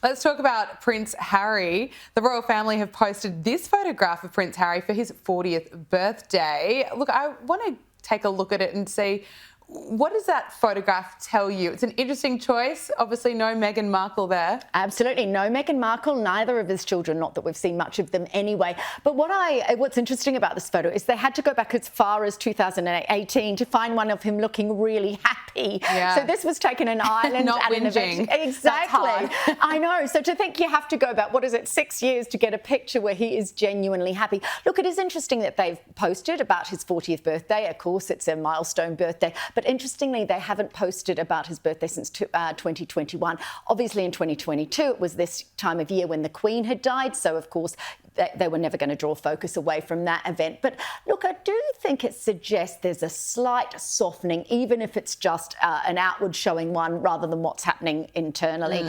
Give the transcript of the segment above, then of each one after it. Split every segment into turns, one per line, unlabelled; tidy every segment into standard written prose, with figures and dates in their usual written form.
Let's talk about Prince Harry. The royal family have posted this photograph of Prince Harry for his 40th birthday. Look, I want to take a look at it and see, what does that photograph tell you? It's an interesting choice. Obviously, no Meghan Markle there.
Absolutely. No Meghan Markle, neither of his children, not that we've seen much of them anyway. But what's interesting about this photo is they had to go back as far as 2018 to find one of him looking really happy.
Yeah.
So this was taken in Ireland.
Not
at an event. Exactly. I know. So to think you have to go about, 6 years to get a picture where he is genuinely happy. Look, it is interesting that they've posted about his 40th birthday. Of course, it's a milestone birthday. But interestingly, they haven't posted about his birthday since 2021. Obviously, in 2022, it was this time of year when the Queen had died. So, of course, they were never going to draw focus away from that event. But look, I do think it suggests there's a slight softening, even if it's just an outward showing one rather than what's happening internally.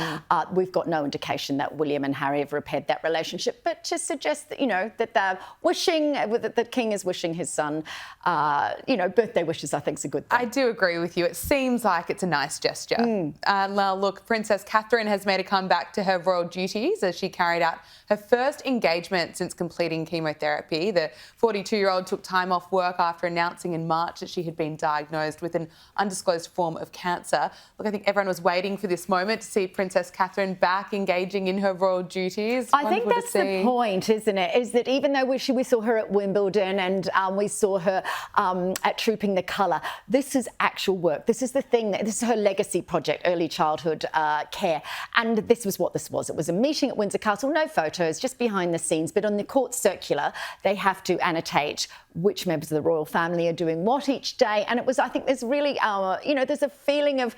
We've got no indication that William and Harry have repaired that relationship, but to suggest that, that they're wishing, that the King is wishing his son, birthday wishes, I think is a good thing.
I do agree with you. It seems like it's a nice gesture. Now, look, Princess Catherine has made a comeback to her royal duties as she carried out her first engagement since completing chemotherapy. The 42-year-old took time off work after announcing in March that she had been diagnosed with an undisclosed form of cancer. Look, I think everyone was waiting for this moment to see Princess Catherine back engaging in her royal duties.
I think that's the point, isn't it? Is that even though we saw her at Wimbledon and we saw her at Trooping the Colour, this is actual work. This is the thing. This is her legacy project, early childhood care. And this was what this was. It was a meeting at Windsor Castle, no photos, just behind the scenes. But on the court circular, they have to annotate which members of the royal family are doing what each day. And it was, I think there's really, there's a feeling of,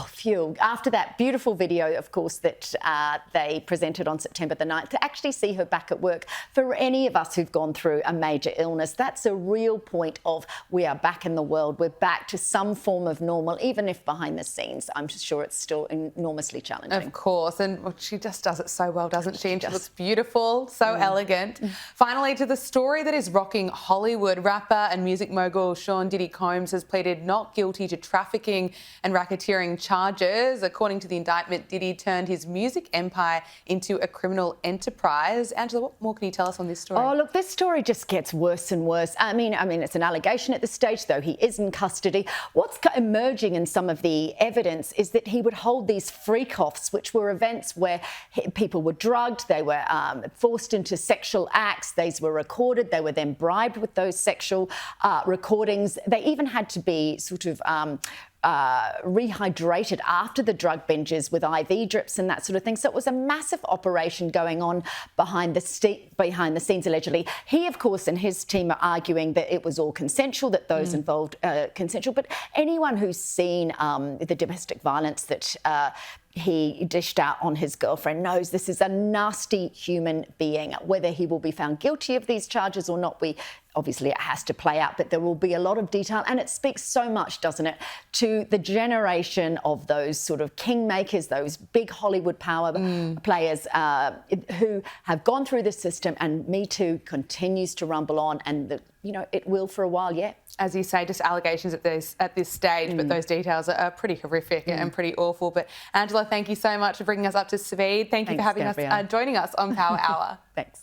phew, after that beautiful video, of course, that they presented on September the 9th, to actually see her back at work. For any of us who've gone through a major illness, that's a real point of we are back in the world. We're back to some form of normal, even if behind the scenes, I'm sure it's still enormously challenging.
Of course. And she just does it so well, doesn't she? And she looks beautiful, so elegant. Finally, to the story that is rocking Hollywood. Rapper and music mogul Sean Diddy Combs has pleaded not guilty to trafficking and racketeering charges. According to the indictment, Diddy turned his music empire into a criminal enterprise. Angela, what more can you tell us on this story?
Oh, look, this story just gets worse and worse. I mean, it's an allegation at this stage, though he is in custody. What's emerging in some of the evidence is that he would hold these freak-offs, which were events where people were drugged, they were forced into sexual acts, these were recorded, they were then bribed with those sexual recordings. They even had to be sort of rehydrated after the drug binges with IV drips and that sort of thing. So it was a massive operation going on behind the scenes, allegedly. He, of course, and his team are arguing that it was all consensual, that those involved consensual. But anyone who's seen the domestic violence that he dished out on his girlfriend knows this is a nasty human being. Whether he will be found guilty of these charges or not, obviously it has to play out, but there will be a lot of detail. And it speaks so much, doesn't it, to the generation of those sort of kingmakers, those big Hollywood power players who have gone through the system, and Me Too continues to rumble on, and it will for a while yet.
As you say, just allegations at this stage, but those details are pretty horrific and pretty awful. But Angela, thank you so much for bringing us up to speed. Thank you for having us, joining us on Power Hour.
Thanks.